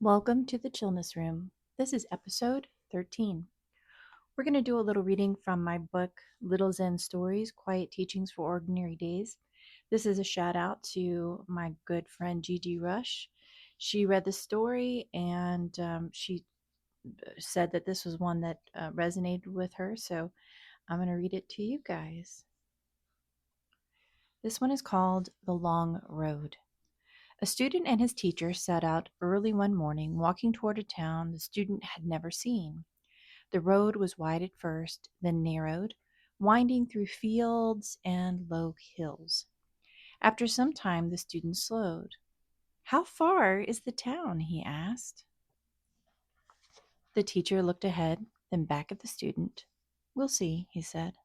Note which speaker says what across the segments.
Speaker 1: Welcome to the Chillness Room. This is episode 13. We're going to do a little reading from my book, Little Zen Stories, Quiet Teachings for Ordinary Days. This is a shout out to my good friend Gigi Rush. She read the story and she said that this was one that resonated with her, so I'm going to read it to you guys. This one is called The Long Road. A student and his teacher set out early one morning, walking toward a town the student had never seen. The road was wide at first, then narrowed, winding through fields and low hills. After some time, the student slowed. "How far is the town?" he asked. The teacher looked ahead, then back at the student. "We'll see," he said.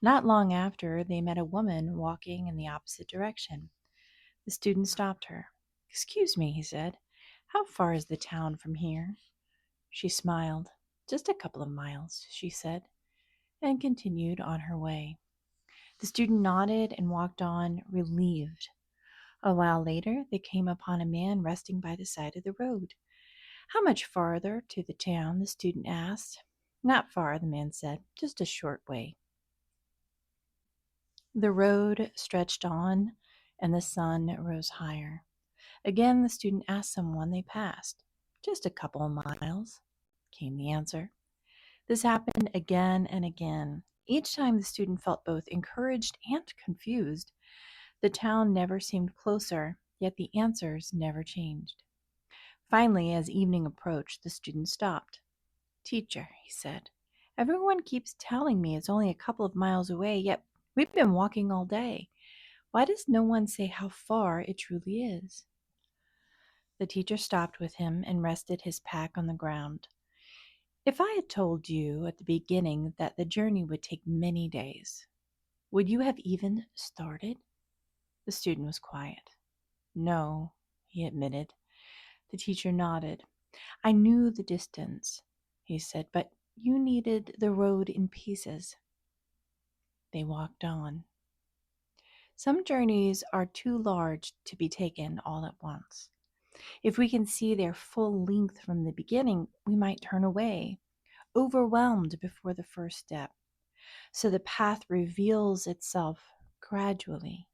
Speaker 1: Not long after, they met a woman walking in the opposite direction. The student stopped her. "Excuse me," he said. "How far is the town from here?" She smiled. "Just a couple of miles," she said, and continued on her way. The student nodded and walked on, relieved. A while later, they came upon a man resting by the side of the road. "How much farther to the town?" the student asked. "Not far," the man said. "Just a short way." The road stretched on, and the sun rose higher. Again, the student asked someone they passed. "Just a couple of miles," came the answer. This happened again and again. Each time the student felt both encouraged and confused. The town never seemed closer, yet the answers never changed. Finally, as evening approached, the student stopped. "Teacher," he said, "everyone keeps telling me it's only a couple of miles away, yet we've been walking all day. Why does no one say how far it truly is?" The teacher stopped with him and rested his pack on the ground. "If I had told you at the beginning that the journey would take many days, would you have even started?" The student was quiet. "No," he admitted. The teacher nodded. "I knew the distance," he said, "but you needed the road in pieces." They walked on. Some journeys are too large to be taken all at once. If we can see their full length from the beginning, we might turn away, overwhelmed before the first step. So the path reveals itself gradually.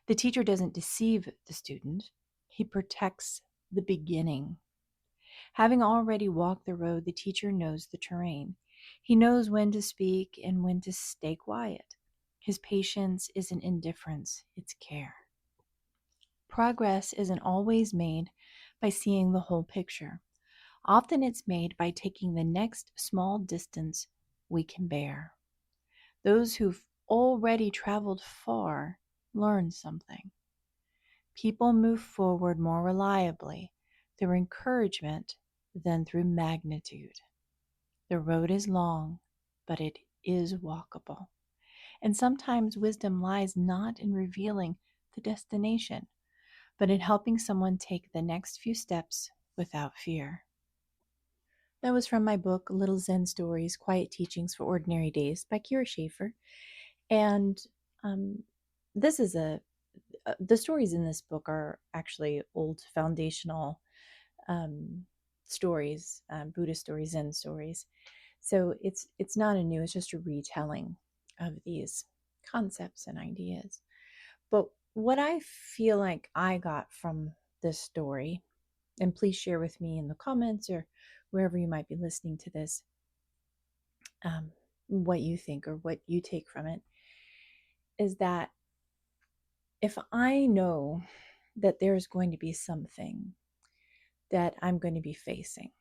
Speaker 1: The teacher doesn't deceive the student, he protects the beginning. Having already walked the road, the teacher knows the terrain. He knows when to speak and when to stay quiet. His patience isn't indifference, it's care. Progress isn't always made by seeing the whole picture. Often it's made by taking the next small distance we can bear. Those who've already traveled far learn something. People move forward more reliably through encouragement than through magnitude. The road is long, but it is walkable. And sometimes wisdom lies not in revealing the destination, but in helping someone take the next few steps without fear. That was from my book, Little Zen Stories, Quiet Teachings for Ordinary Days by Kira Schaefer. And um, this is the stories in this book are actually old foundational stories, Buddhist stories, Zen stories. So it's not a new, it's just a retelling of these concepts and ideas. But what I feel like I got from this story, and please share with me in the comments or wherever you might be listening to this, what you think or what you take from it, is that if I know that there's going to be something that I'm going to be facing,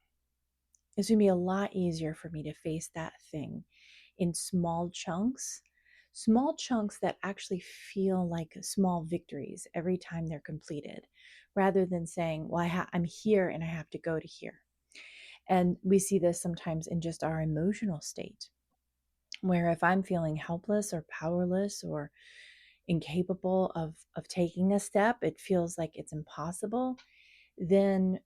Speaker 1: it's going to be a lot easier for me to face that thing in small chunks that actually feel like small victories every time they're completed, rather than saying, well, I'm here and I have to go to here. And we see this sometimes in just our emotional state, where if I'm feeling helpless or powerless or incapable of taking a step, it feels like it's impossible, then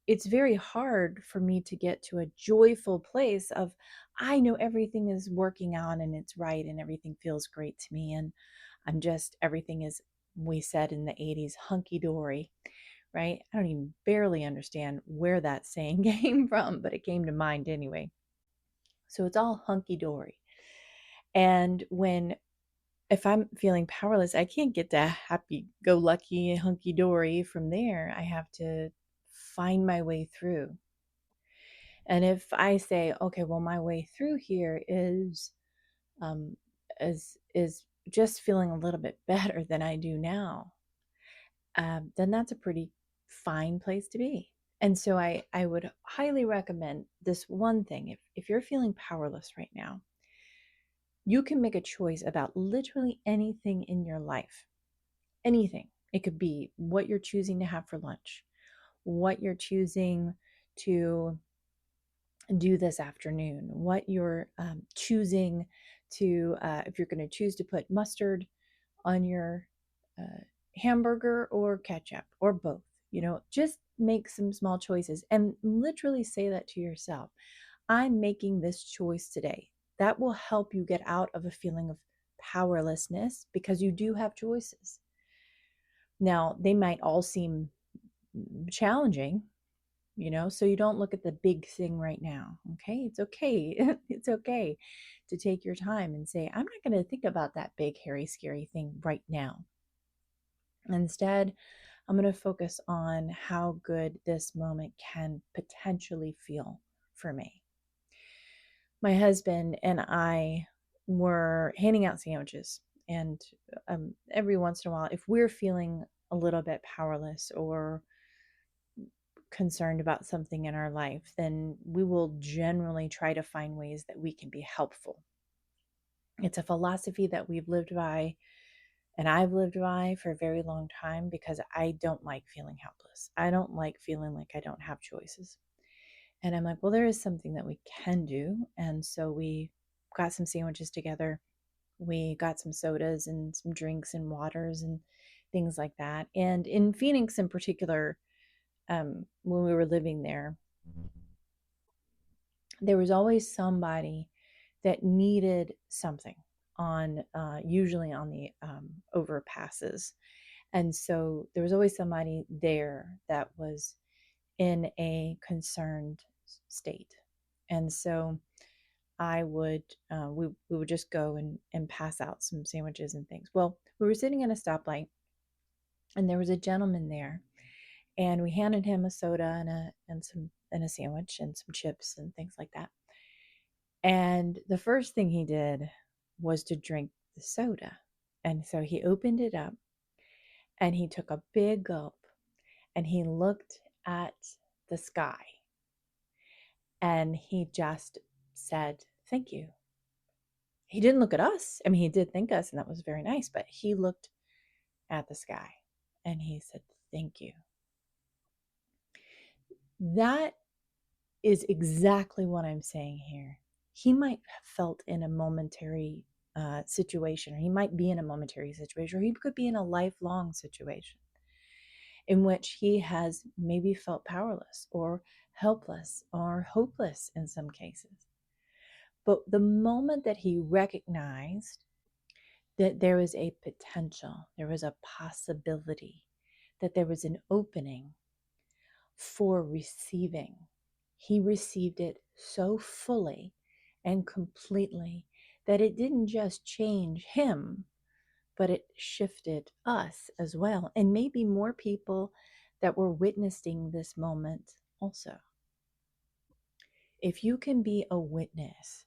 Speaker 1: it's very hard for me to get to a joyful place of, I know everything is working out and it's right and everything feels great to me. And everything is, we said in the 80s, hunky dory, right? I don't even barely understand where that saying came from, but it came to mind anyway. So it's all hunky dory. And if I'm feeling powerless, I can't get to happy go lucky, hunky dory from there. I have to find my way through. And if I say, okay, well, my way through here um, is just feeling a little bit better than I do now, then that's a pretty fine place to be. And so I would highly recommend this one thing. If you're feeling powerless right now, you can make a choice about literally anything in your life. Anything. It could be what you're choosing to have for lunch, what you're choosing to do this afternoon, what you're choosing to, if you're going to choose to put mustard on your uh, hamburger or ketchup or both, just make some small choices and literally say that to yourself. I'm making this choice today. That will help you get out of a feeling of powerlessness because you do have choices. Now, they might all seem challenging, so you don't look at the big thing right now. Okay. It's okay. It's okay to take your time and say, I'm not going to think about that big, hairy, scary thing right now. Instead, I'm going to focus on how good this moment can potentially feel for me. My husband and I were handing out sandwiches, and every once in a while, if we're feeling a little bit powerless or concerned about something in our life, then we will generally try to find ways that we can be helpful. It's a philosophy that we've lived by and I've lived by for a very long time because I don't like feeling helpless. I don't like feeling like I don't have choices. And I'm like, well, there is something that we can do. And so we got some sandwiches together. We got some sodas and some drinks and waters and things like that. And in Phoenix in particular, when we were living there, there was always somebody that needed something on usually on the overpasses. And so there was always somebody there that was in a concerned state. And so we would just go and pass out some sandwiches and things. Well, we were sitting at a stoplight and there was a gentleman there, and we handed him a soda and a sandwich and some chips and things like that. And the first thing he did was to drink the soda. And so he opened it up and he took a big gulp and he looked at the sky and he just said, "Thank you." He didn't look at us. I mean, he did thank us and that was very nice, but he looked at the sky and he said, "Thank you." That is exactly what I'm saying here. He might have felt in a momentary situation, or he might be in a momentary situation, or he could be in a lifelong situation in which he has maybe felt powerless or helpless or hopeless in some cases. But the moment that he recognized that there was a potential, there was a possibility, that there was an opening for receiving, he received it so fully and completely that it didn't just change him, but it shifted us as well. And maybe more people that were witnessing this moment also. If you can be a witness,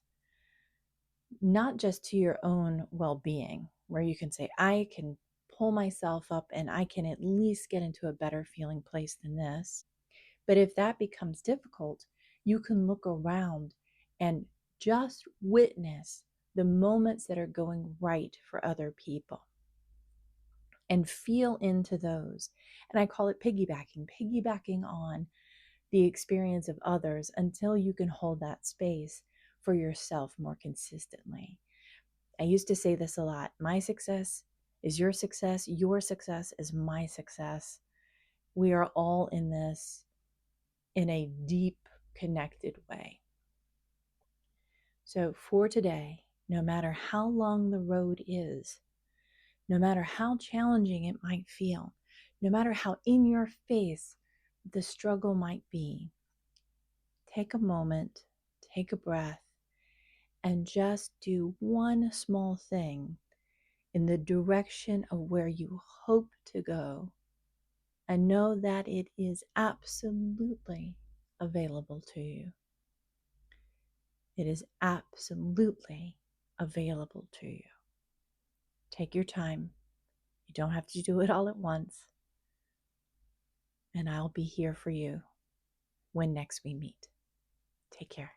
Speaker 1: not just to your own well being, where you can say, I can pull myself up and I can at least get into a better feeling place than this. But if that becomes difficult, you can look around and just witness the moments that are going right for other people and feel into those. And I call it piggybacking on the experience of others until you can hold that space for yourself more consistently. I used to say this a lot. My success is your success. Your success is my success. We are all in this in a deep, connected way. So for today, no matter how long the road is, no matter how challenging it might feel, no matter how in your face the struggle might be, take a moment, take a breath, and just do one small thing in the direction of where you hope to go, and know that it is absolutely available to you. It is absolutely available to you. Take your time. You don't have to do it all at once. And I'll be here for you when next we meet. Take care.